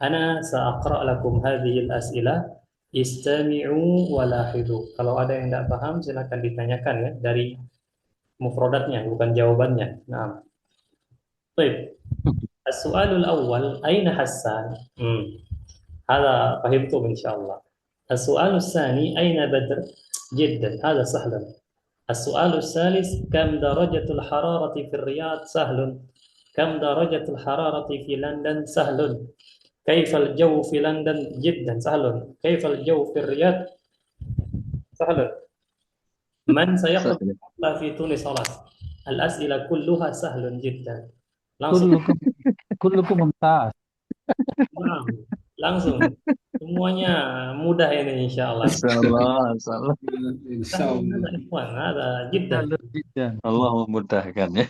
[SPEAKER 1] Ana sa'aqra' lakum hadhihi al-as'ilah. Istami'u wa lahidu. Kalau ada yang tidak paham, silakan ditanyakan ya dari mufradatnya, bukan jawabannya. Nah, baik. As-su'alul awwal, aina Hassan? هذا فهمتم إن شاء الله. السؤال الثاني أين بدر؟ جدا هذا سهل. السؤال الثالث كم درجة الحرارة في الرياض؟ سهل. كم درجة الحرارة في لندن؟ سهل. كيف الجو في لندن؟ جدا سهل. كيف الجو في الرياض؟ سهل. من سيخرج في تونس؟ خلاص الأسئلة كلها سهل جدا. langsung
[SPEAKER 3] Kullukum mumtaz.
[SPEAKER 1] langsung semuanya mudah ini insya Allah.
[SPEAKER 2] Insyaallah.
[SPEAKER 6] Insya Allah.
[SPEAKER 1] Ada jiddan.
[SPEAKER 2] Allah memudahkan ya.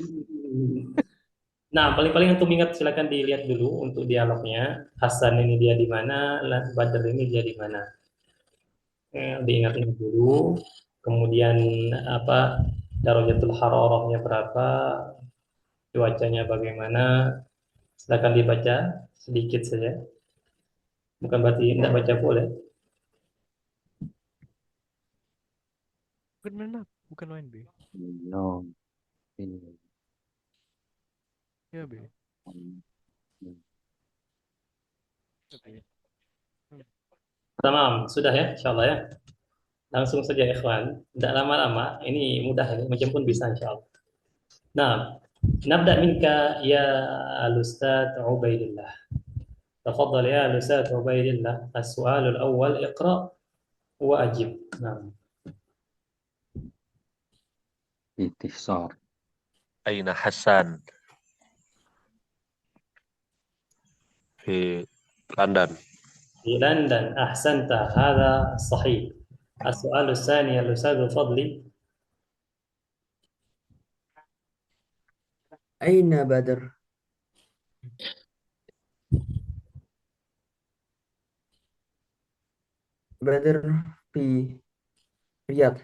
[SPEAKER 1] Nah, paling-paling untuk ingat silakan dilihat dulu untuk dialognya. Hasan ini dia di mana, Badr ini dia di mana. Diingat-ingat dulu. Kemudian apa darajatul hararahnya berapa, cuacanya bagaimana. Silakan dibaca sedikit saja. Bukan berarti tidak baca boleh.
[SPEAKER 7] Bukan mana? Bukan ONB.
[SPEAKER 2] No.
[SPEAKER 7] Ya, B.
[SPEAKER 1] Tamam, sudah ya, insyaallah ya. Langsung saja ikhwan, tidak lama-lama, ini mudah ini, macam pun bisa insyaallah. Nah, nabda minka ya al-Ustaz Ubaidillah. تفضل يا الأستاذ عبيد الله. السؤال الأول اقرأ وأجب. نعم.
[SPEAKER 2] باختصار.
[SPEAKER 8] أين حسان؟ في لندن.
[SPEAKER 1] في لندن، أحسنت، هذا صحيح. السؤال الثاني الأستاذ فضلي.
[SPEAKER 5] أين بدر؟ بدر في رياض.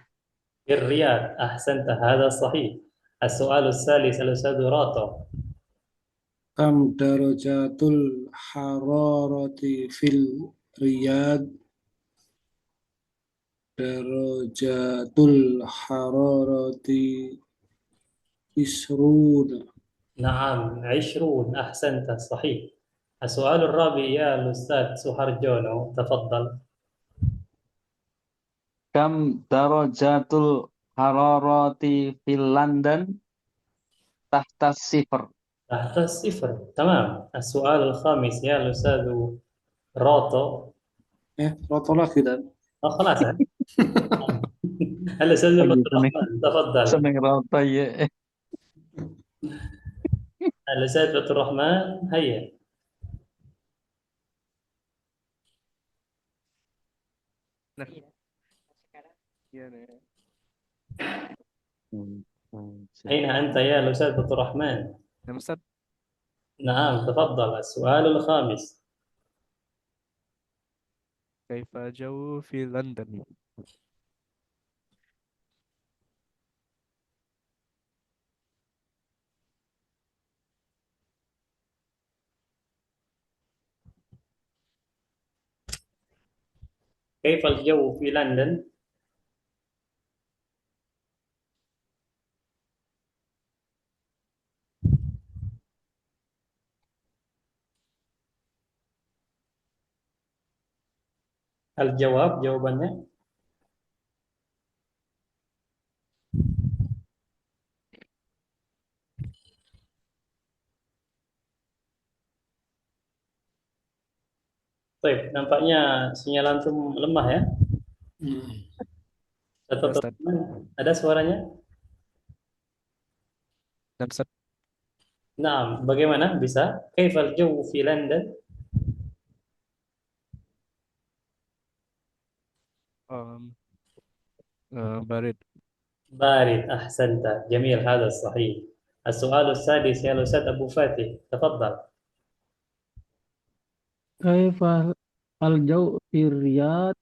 [SPEAKER 1] في الرياض، أحسنت، هذا صحيح. السؤال الثالث الأستاذ راتو.
[SPEAKER 6] Kam darajatul hararati fil Riyadh? Darajatul hararati isruna.
[SPEAKER 1] نعم 20 أحسنت صحيح. السؤال الرابع يا الأستاذ سوهارجونو تفضل.
[SPEAKER 2] Kam darajatul hararati fil London tahta sifar.
[SPEAKER 1] تحت الصفر، تمام. السؤال الخامس يا الأستاذ روتو.
[SPEAKER 6] Roto lagi dan.
[SPEAKER 1] خلاص الأستاذ عبد الرحمن تفضل.
[SPEAKER 2] Seneng rata ya.
[SPEAKER 1] الأستاذ عبد الرحمن هيا.
[SPEAKER 7] Nah. Iya nih.
[SPEAKER 1] أين أنت يا الأستاذ عبد الرحمن؟
[SPEAKER 7] Nah, Ustaz,
[SPEAKER 1] نعم تفضل. السؤال الخامس.
[SPEAKER 7] كيف الجو في لندن؟
[SPEAKER 1] كيف الجو في لندن؟ الجواب jawabannya Baik, nampaknya sinyal antum lemah ya.
[SPEAKER 6] Hmm.
[SPEAKER 1] Atau
[SPEAKER 7] Ustaz.
[SPEAKER 1] teman ada suaranya?
[SPEAKER 7] Dan Ustaz,
[SPEAKER 1] Nah, bagaimana bisa? Kaifal jawu fi London?
[SPEAKER 7] um, barid.
[SPEAKER 1] بارد أحسنت جميل هذا صحيح. السؤال السادس يا الأستاذ أبو فاتح تفضل.
[SPEAKER 3] كيف الجو في الرياض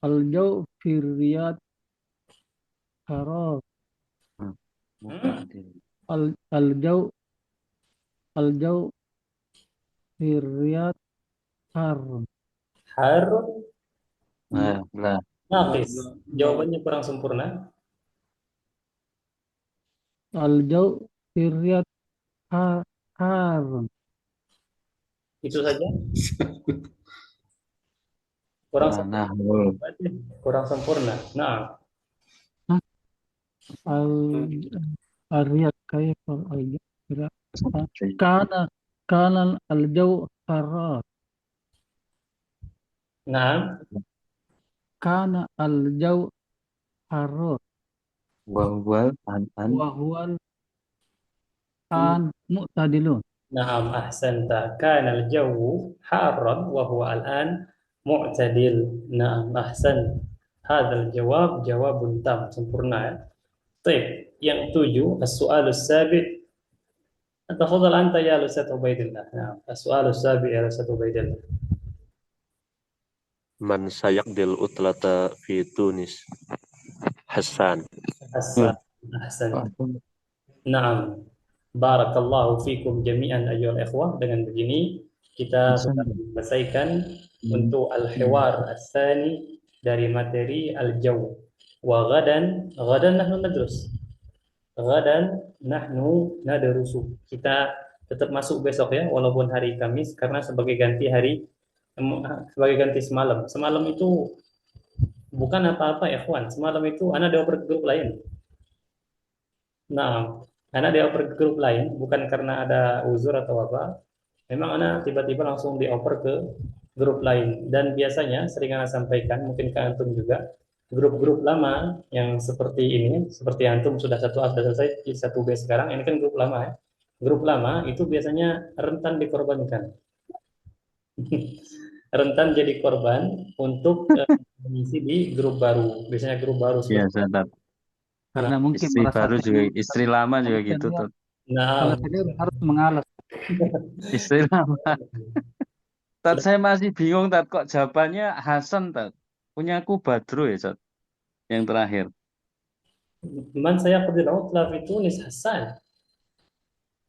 [SPEAKER 3] الجو في الرياض حرام الجو الجو في الرياض حار
[SPEAKER 1] حار
[SPEAKER 2] Lah.
[SPEAKER 1] ناقص. Jawabannya kurang sempurna.
[SPEAKER 3] الجو في الرياض حار
[SPEAKER 1] Itu saja. Kurang sempurna.
[SPEAKER 2] Nah,
[SPEAKER 1] Kurang sempurna. Nah,
[SPEAKER 3] الرياض كيف الجو في الرياض كان الجو حار
[SPEAKER 1] nah.
[SPEAKER 3] كان الجو حار
[SPEAKER 2] wal an
[SPEAKER 3] وهو الآن معتدل
[SPEAKER 1] نعم أحسنت كان الجو حارا وهو الآن معتدل. نعم أحسنت. هذا الجواب جواب تام sempurna ya. طيب yang 7 السؤال السابع. تفضل أنت يا أستاذ عبيد الله. نعم السؤال السابع يا أستاذ عبيد الله.
[SPEAKER 8] من سيقضي العطلة في تونس؟ حسان.
[SPEAKER 1] حسن أحسنت. Naam. Barakallahu fikum jami'an ayyuhal ikhwah. Dengan begini kita sudah menyelesaikan untuk al-hiwar as-sani dari materi al-jaw. Wa gadan nahnu nadrus. Gadan nahnu nadrusu. Kita tetap masuk besok ya, walaupun hari Kamis karena sebagai ganti semalam. Semalam itu bukan apa-apa ya, ikhwan. Semalam itu ana dioper grup lain. Nah, karena dioper ke grup lain bukan karena ada uzur atau apa. Memang anak tiba-tiba langsung dioper ke grup lain. Dan biasanya sering anak sampaikan, mungkin ke antum juga, grup-grup lama yang seperti ini, seperti antum sudah 1A sudah selesai, 1B sekarang, ini kan grup lama ya. Grup lama itu biasanya rentan dikorbankan. Rentan jadi korban untuk mengisi di grup baru. Biasanya grup baru
[SPEAKER 2] Iya,
[SPEAKER 1] seperti
[SPEAKER 2] Ustaz.
[SPEAKER 3] karena mungkin
[SPEAKER 2] Istri
[SPEAKER 3] merasa
[SPEAKER 2] baru juga, istri lama juga gitu
[SPEAKER 3] senior,
[SPEAKER 2] tuh.
[SPEAKER 3] kalau
[SPEAKER 1] nah,
[SPEAKER 3] senior harus mengalah.
[SPEAKER 2] Istri lama. Tat, saya masih bingung, Tat, kok jawabannya Hasan, Tat. Punya aku Badru ya, Tat. Yang terakhir.
[SPEAKER 1] من سيقضي العطلة في تونس حسان.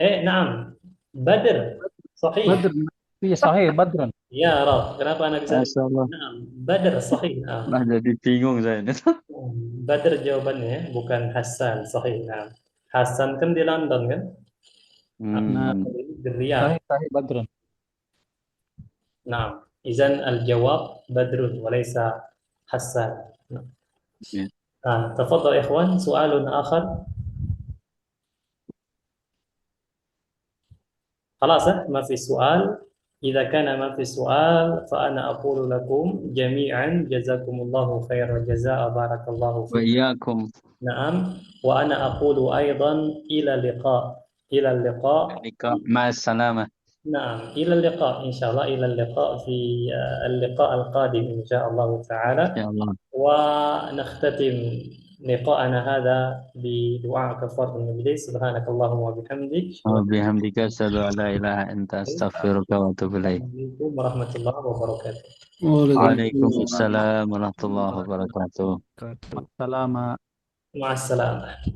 [SPEAKER 1] نعم بدر صحيح.
[SPEAKER 3] Badr, iya sahih Badran.
[SPEAKER 1] Ya Rab, kenapa anak bisa?
[SPEAKER 2] Masya Allah.
[SPEAKER 1] Nah, Badr sahih. Nah,
[SPEAKER 2] Nah, jadi bingung saya ini.
[SPEAKER 1] Badr jawabannya bukan Hasan sahih. Nah, Hasan kan di London kan?
[SPEAKER 3] Nah,
[SPEAKER 1] Di Riyadh.
[SPEAKER 3] sahih Badran.
[SPEAKER 1] Nah, izan al-jawab Badrun walaysa Hasan.
[SPEAKER 2] Ya.
[SPEAKER 1] تفضل يا إخوان سؤال آخر. خلاص ما في سؤال. إذا كان ما في سؤال فأنا أقول لكم جميعا جزاكم الله خير الجزاء بارك الله فيكم.
[SPEAKER 2] وإياكم.
[SPEAKER 1] نعم وأنا أقول أيضا إلى اللقاء. إلى اللقاء.
[SPEAKER 2] مع السلامة.
[SPEAKER 1] نعم إلى اللقاء إن شاء الله. إلى اللقاء في اللقاء القادم إن شاء الله تعالى.
[SPEAKER 2] يا الله.
[SPEAKER 1] ونختتم لقاءنا هذا بدعاء كفارة المجلس. سبحانك اللهم وبحمدك.
[SPEAKER 2] وبحمدك أشهد أن لا إله إلا أنت أستغفرك وأتوب إليك.
[SPEAKER 1] Assalamualaikum warahmatullahi wabarakatuh.
[SPEAKER 2] وعليكم السلام ورحمة الله وبركاته.
[SPEAKER 3] Salam.
[SPEAKER 1] مع السلامة.